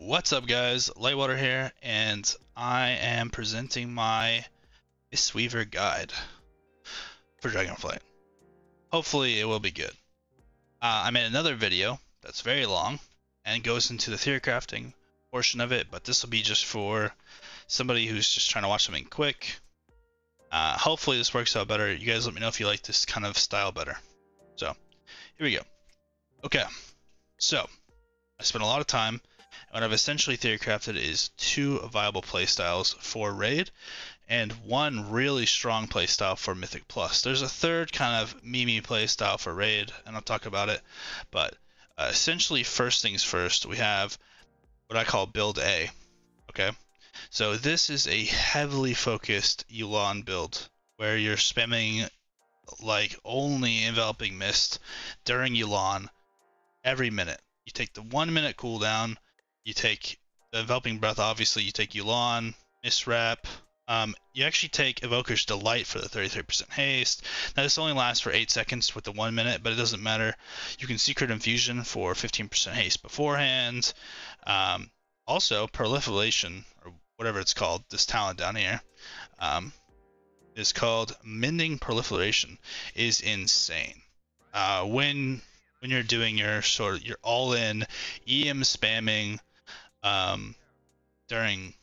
What's up guys, Lightwater here, and I am presenting my Mistweaver guide for Dragonflight. Hopefully it will be good. I made another video that's very long and goes into the theory crafting portion of it, but this will be just for somebody who's just trying to watch something quick. Hopefully this works out better. You guys let me know if you like this kind of style better. So, here we go. Okay, so I spent a lot of time. What I've essentially theory crafted is two viable playstyles for Raid and one really strong playstyle for Mythic Plus. There's a third kind of meme playstyle for Raid, and I'll talk about it. But essentially, first things first, we have what I call Build A. Okay, so this is a heavily focused Yu'lon build where you're spamming like only Enveloping Mist during Yu'lon every minute. You take the 1 minute cooldown. You take the Enveloping Breath, obviously, you take Yu'lon, Miswrap. You actually take Evoker's Delight for the 33% haste. Now, this only lasts for 8 seconds with the 1 minute, but it doesn't matter. You can Secret Infusion for 15% haste beforehand. Also, Proliferation, or whatever it's called, this talent down here, is called Mending Proliferation, is insane. When you're doing your all-in EM spamming during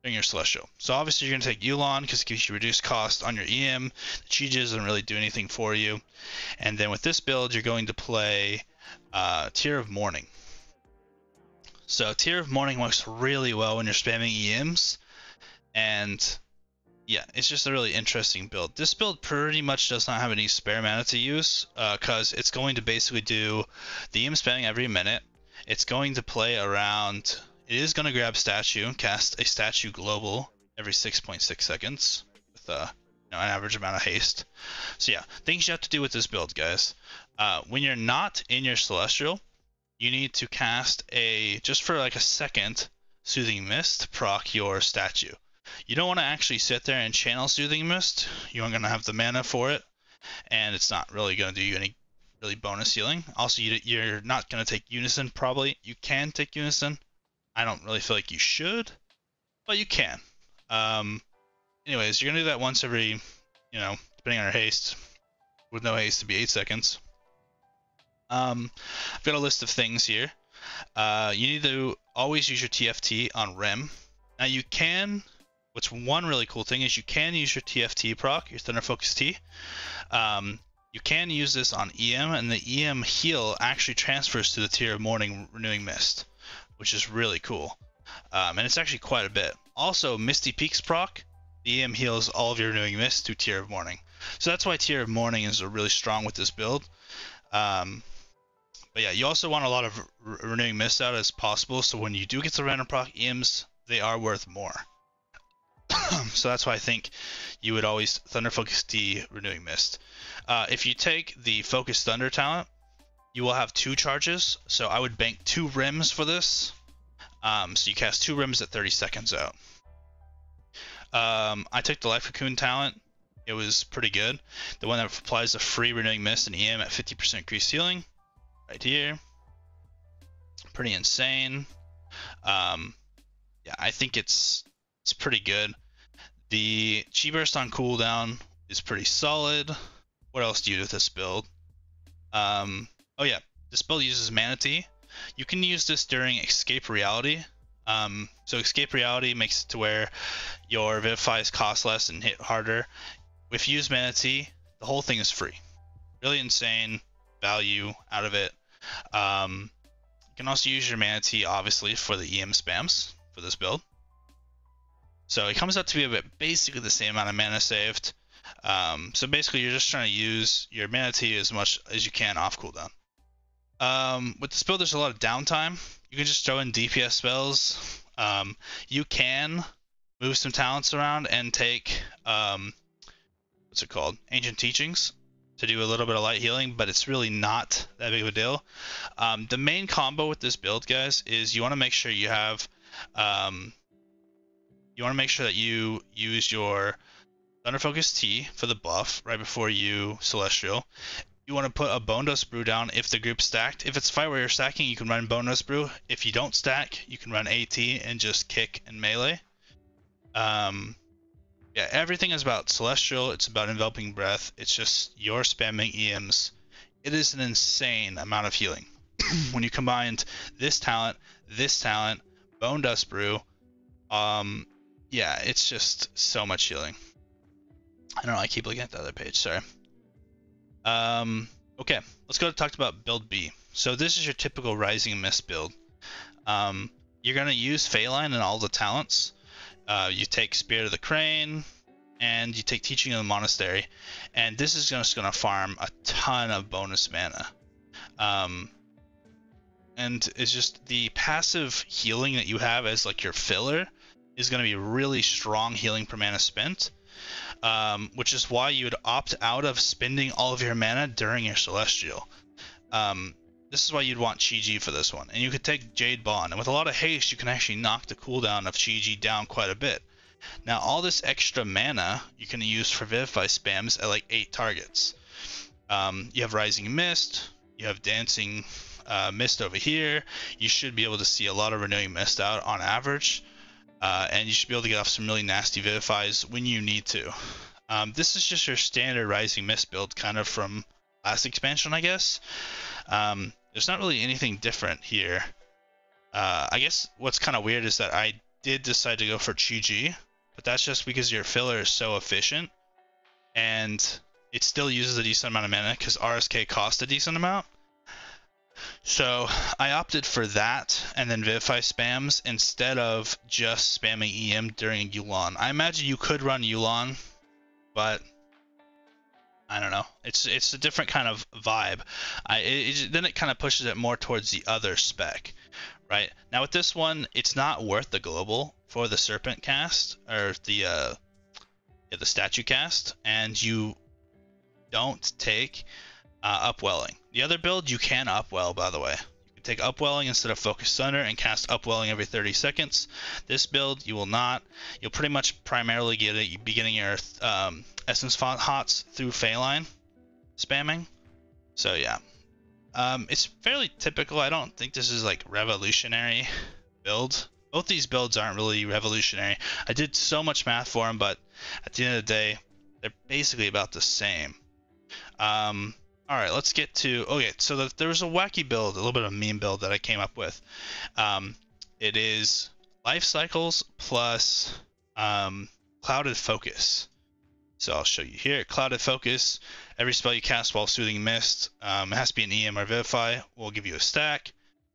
your Celestial. So obviously you're going to take Yu'lon because it gives you reduced cost on your EM. The Chi doesn't really do anything for you. And then with this build, you're going to play Tear of Mourning. So Tear of Mourning works really well when you're spamming EMs. And yeah, it's just a really interesting build. This build pretty much does not have any spare mana to use because it's going to basically do the EM spamming every minute. It's going to play around. It is going to grab statue and cast a statue global every 6.6 seconds with an average amount of haste. So yeah, things you have to do with this build, guys. When you're not in your Celestial, you need to cast just for like a second, Soothing Mist to proc your statue. You don't want to actually sit there and channel Soothing Mist. You aren't going to have the mana for it, and it's not really going to do you any really bonus healing. Also, you're not going to take Unison, probably. You can take Unison. I don't really feel like you should, but you can. Anyways, you're going to do that once every, depending on your haste. With no haste, to be 8 seconds. I've got a list of things here. You need to always use your TFT on Rim. Now you can, what's one really cool thing is you can use your TFT proc, your Thunder Focus T. You can use this on EM, and the EM heal actually transfers to the Tear of Mourning Renewing Mist, which is really cool. And it's actually quite a bit. Also, Misty Peaks proc, the EM heals all of your Renewing Mist through Tear of Mourning. So that's why Tear of Mourning is really strong with this build. But yeah, you also want a lot of Renewing Mist out as possible, so when you do get the random proc EMs, they are worth more. So that's why I think you would always Thunder Focus T Renewing Mist. If you take the Focus Thunder talent, you will have 2 charges, so I would bank 2 rims for this. So you cast 2 rims at 30 seconds out. I took the Life Cocoon talent. It was pretty good. The one that applies a free Renewing Mist and EM at 50% increased healing. Right here. Pretty insane. Yeah, I think it's pretty good. The Chi Burst on cooldown is pretty solid. What else do you do with this build? Oh yeah, this build uses Manatee. You can use this during Escape Reality. So Escape Reality makes it to where your Vivifies cost less and hit harder. If you use Manatee, the whole thing is free. Really insane value out of it. You can also use your Manatee, obviously, for the EM spams for this build. So it comes out to be basically the same amount of mana saved. So basically, you're just trying to use your Manatee as much as you can off cooldown. With this build, there's a lot of downtime. You can just throw in DPS spells. You can move some talents around and take what's it called? Ancient Teachings to do a little bit of light healing, but it's really not that big of a deal. The main combo with this build, guys, is you want to make sure you have you want to make sure that you use your Thunder Focus T for the buff right before you Celestial. you want to put a Bone Dust Brew down if the group's stacked. If it's a fight where you're stacking, you can run Bone Dust Brew. If you don't stack, you can run AT and just kick and melee. Yeah, everything is about Celestial. It's about Enveloping Breath. It's just you're spamming EMs. It is an insane amount of healing. When you combined this talent, Bone Dust Brew, yeah, it's just so much healing. I don't know, I keep looking at the other page, sorry. Okay, let's go to talk about build B. So this is your typical Rising Mist build. You're going to use Phalanx and all the talents. You take Spirit of the Crane, and you take Teaching of the Monastery, and this is just going to farm a ton of bonus mana. And it's just the passive healing that you have as like your filler is going to be really strong healing per mana spent, which is why you would opt out of spending all of your mana during your Celestial. This is why you'd want Chi-Ji for this one. And you could take Jade Bond, and with a lot of haste you can actually knock the cooldown of Chi-Ji down quite a bit. Now all this extra mana you can use for Vivify spams at like 8 targets. You have Rising Mist, you have Dancing Mist over here. You should be able to see a lot of Renewing Mist out on average, and you should be able to get off some really nasty Vivifies when you need to. This is just your standard Rising Mist build, kind of from last expansion, I guess. There's not really anything different here. I guess what's kind of weird is that I did decide to go for Chi-Ji, but that's just because your filler is so efficient, and it still uses a decent amount of mana because RSK costs a decent amount. So I opted for that and then Vivify spams instead of just spamming EM during Yu'lon. I imagine you could run Yu'lon, but I don't know. It's a different kind of vibe. Then it kind of pushes it more towards the other spec, right? Now with this one, it's not worth the global for the Serpent cast or the statue cast, and you don't take Upwelling. The other build you can Upwell, by the way. You can take Upwelling instead of Focus Thunder and cast Upwelling every 30 seconds. This build you will not. You'll pretty much primarily be getting your Essence Font Hots through Phalanx spamming. So yeah, it's fairly typical. I don't think this is like revolutionary build. Both these builds aren't really revolutionary. I did so much math for them, but at the end of the day, they're basically about the same. Alright, let's get to... Okay, so there was a wacky build, a little bit of a meme build that I came up with. It is Life Cycles plus Clouded Focus. So I'll show you here. Clouded Focus, every spell you cast while Soothing Mist, it has to be an EM or Vivify, will give you a stack.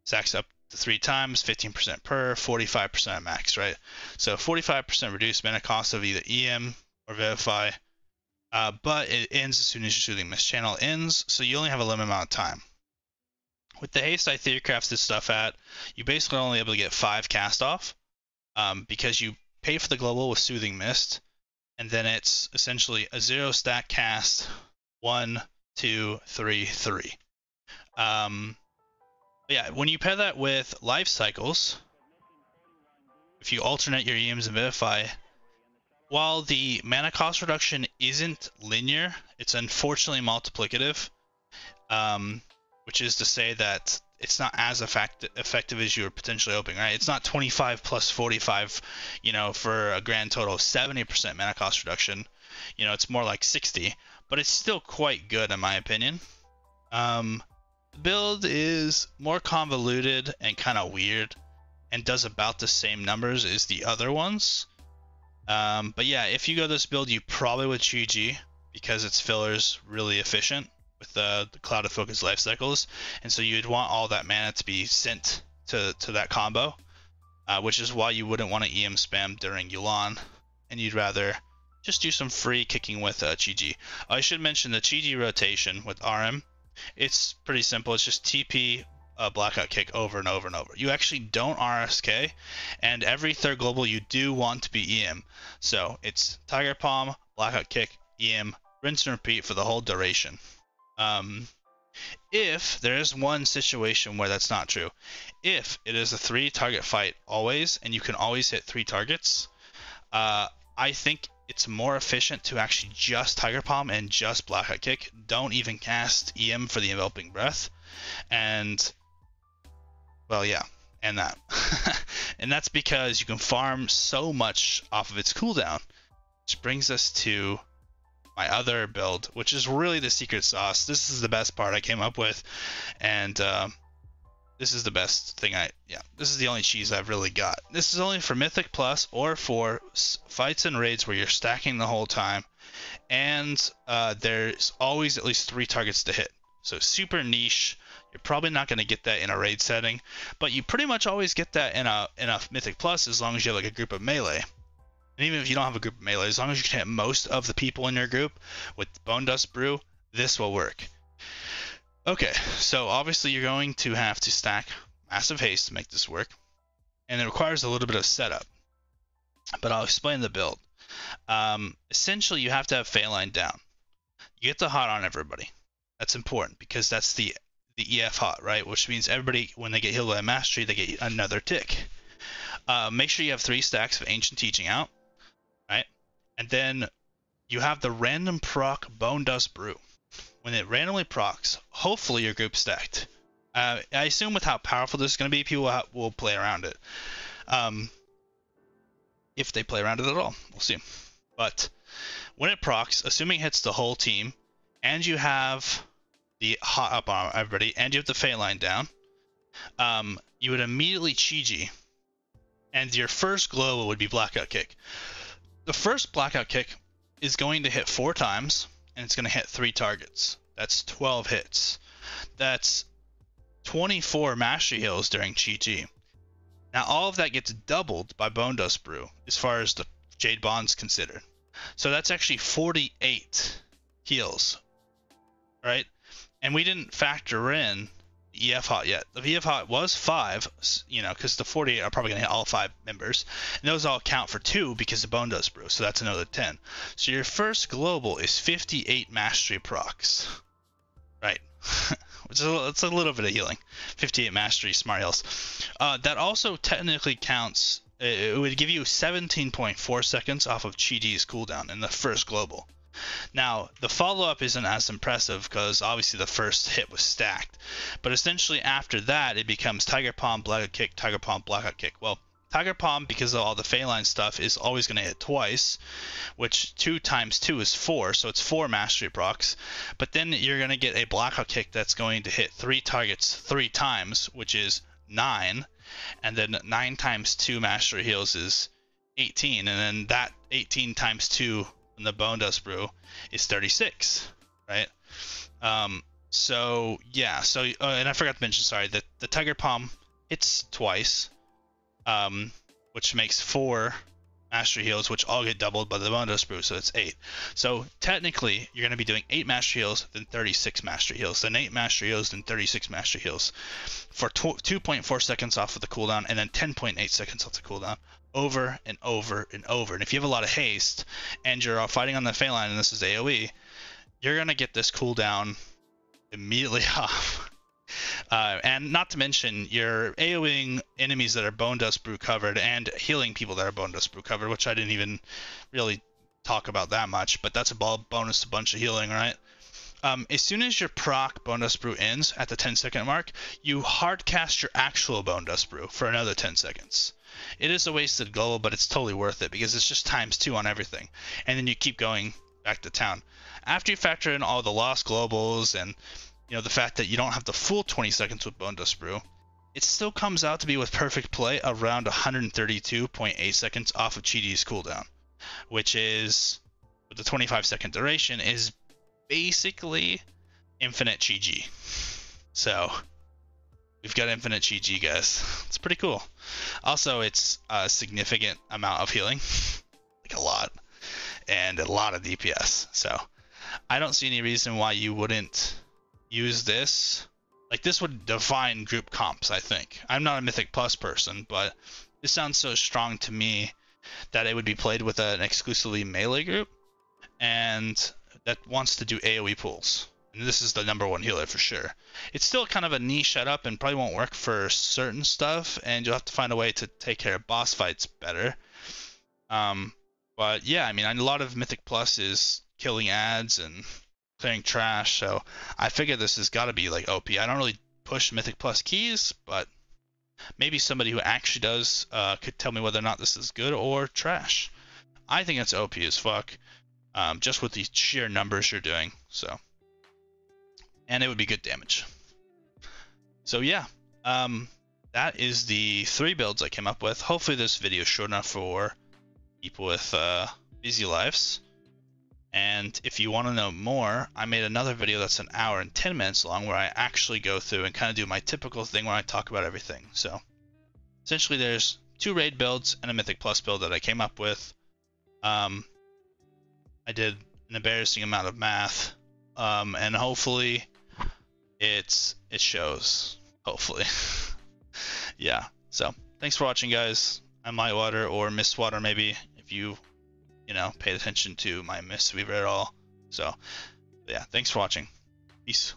Stacks up to 3 times, 15% per, 45% at max, right? So 45% reduced mana cost of either EM or Vivify. But it ends as soon as your Soothing Mist channel ends, so you only have a limited amount of time. With the haste I theorycraft this stuff at, you basically only able to get 5 cast off, because you pay for the global with Soothing Mist, and then it's essentially a 0 stack cast, 1, 2, 3, 3. Yeah, when you pair that with Life Cycles, if you alternate your EMs and Vivify, while the mana cost reduction isn't linear, it's unfortunately multiplicative, which is to say that it's not as effective as you were potentially hoping, right? It's not 25 plus 45, for a grand total of 70% mana cost reduction. It's more like 60, but it's still quite good in my opinion. The build is more convoluted and kind of weird, and does about the same numbers as the other ones. But yeah, if you go this build, you probably would Chi-Ji because its filler's really efficient with the Clouded Focus Life Cycles, and so you'd want all that mana to be sent to that combo, which is why you wouldn't want to EM spam during Yu'lon, and you'd rather just do some free kicking with Chi-Ji. I should mention the Chi-Ji rotation with RM. It's pretty simple. It's just TP, Blackout Kick over and over and over. You actually don't RSK, and every third global you do want to be EM. So it's Tiger Palm, Blackout Kick, EM, rinse and repeat for the whole duration. If there is one situation where that's not true, if it is a 3 target fight always, and you can always hit 3 targets, I think it's more efficient to actually just Tiger Palm and just Blackout Kick. Don't even cast EM for the Enveloping Breath. And, well, yeah, and that. And that's because you can farm so much off of its cooldown. Which brings us to my other build, which is really the secret sauce. This is the best part I came up with, and this is the best thing this is the only cheese I've really got. This is only for Mythic Plus or for fights and raids where you're stacking the whole time, and there's always at least 3 targets to hit. So super niche. You're probably not going to get that in a raid setting, but you pretty much always get that in a Mythic Plus as long as you have like a group of melee. And even if you don't have a group of melee, as long as you can hit most of the people in your group with Bone Dust Brew, this will work. Okay, so obviously you're going to have to stack Massive Haste to make this work, and it requires a little bit of setup, but I'll explain the build. Essentially, you have to have Phalanx down. You get the hot on everybody. That's important because that's the EF hot, right? Which means everybody, when they get healed by Mastery, they get another tick. Make sure you have 3 stacks of Ancient Teaching out, right? And then you have the random proc Bone Dust Brew. When it randomly procs, hopefully your group's stacked. I assume with how powerful this is going to be, people will play around it. If they play around it at all, we'll see. But when it procs, assuming it hits the whole team, and you have the hot up on everybody, and you have the Phalanx down, you would immediately Chi-Ji, and your first global would be Blackout Kick. The first Blackout Kick is going to hit 4 times, and it's going to hit 3 targets. That's 12 hits. That's 24 Mastery Heals during Chi-Chi. Now all of that gets doubled by Bone Dust Brew as far as the Jade Bond's considered. So that's actually 48 heals, right? And we didn't factor in the EF Hot yet. The EF Hot was 5, you know, because the 48 are probably going to hit all 5 members. And those all count for 2 because of Bone Dust Brew, so that's another 10. So your first global is 58 Mastery procs, right? Which is it's a little bit of healing. 58 Mastery Smart Heals. That also technically counts. It would give you 17.4 seconds off of Chi-Ji's cooldown in the first global. Now, the follow-up isn't as impressive because obviously the first hit was stacked. But essentially after that, it becomes Tiger Palm, Blackout Kick, Tiger Palm, Blackout Kick. Well, Tiger Palm, because of all the Phalanx stuff, is always going to hit twice, which 2 times 2 is 4, so it's 4 Mastery procs. But then you're going to get a Blackout Kick that's going to hit 3 targets 3 times, which is 9. And then 9 times 2 Mastery Heals is 18. And then that 18 times 2 in the Bone Dust Brew is 36, right? So yeah, so and I forgot to mention, sorry, that the Tiger Palm hits twice, which makes 4 Mastery Heals, which all get doubled by the Bone Dust Brew, so it's 8. So technically, you're going to be doing 8 Mastery Heals, then 36 Mastery Heals, then 8 Mastery Heals, then 36 Mastery Heals, for 2.4 seconds off of the cooldown, and then 10.8 seconds off the cooldown, over and over and over. And if you have a lot of haste, and you're fighting on the Phalanx, and this is AoE, you're going to get this cooldown immediately off. And not to mention, you're AoEing enemies that are Bone Dust Brew covered and healing people that are Bone Dust Brew covered, which I didn't even really talk about that much, but that's a bonus to bunch of healing, right? As soon as your proc Bone Dust Brew ends at the 10-second mark, you hard cast your actual Bone Dust Brew for another 10 seconds. It is a wasted global, but it's totally worth it because it's just ×2 on everything. And then you keep going back to town. After you factor in all the lost globals and the fact that you don't have the full 20 seconds with Bone Dust Brew, it still comes out to be, with perfect play, around 132.8 seconds off of Chi-Ji's cooldown, which is, with the 25-second duration, is basically infinite Chi-Ji. So we've got infinite Chi-Ji, guys. It's pretty cool. Also, it's a significant amount of healing, like a lot, and a lot of DPS. So I don't see any reason why you wouldn't use this. Like, this would define group comps, I think. I'm not a Mythic Plus person, but this sounds so strong to me that it would be played with an exclusively melee group and that wants to do AoE pulls. And this is the #1 healer for sure. It's still kind of a niche setup and probably won't work for certain stuff, and you'll have to find a way to take care of boss fights better. But But yeah, I mean, a lot of Mythic Plus is killing ads and clearing trash, so I figure this has got to be like OP. I don't really push Mythic Plus keys, but maybe somebody who actually does could tell me whether or not this is good or trash. I think it's OP as fuck, just with the sheer numbers you're doing. So, and it would be good damage. So yeah, that is the 3 builds I came up with. Hopefully this video is short enough for people with busy lives. And if you want to know more, I made another video that's 1 hour and 10 minutes long where I actually go through and kind of do my typical thing where I talk about everything. So essentially there's 2 raid builds and a Mythic Plus build that I came up with. I did an embarrassing amount of math, and hopefully it shows. Hopefully. Yeah. So thanks for watching, guys. I'm Lightwater, or Mistweaver maybe, if you paid attention to my Mistweaver at all. So yeah, thanks for watching. Peace.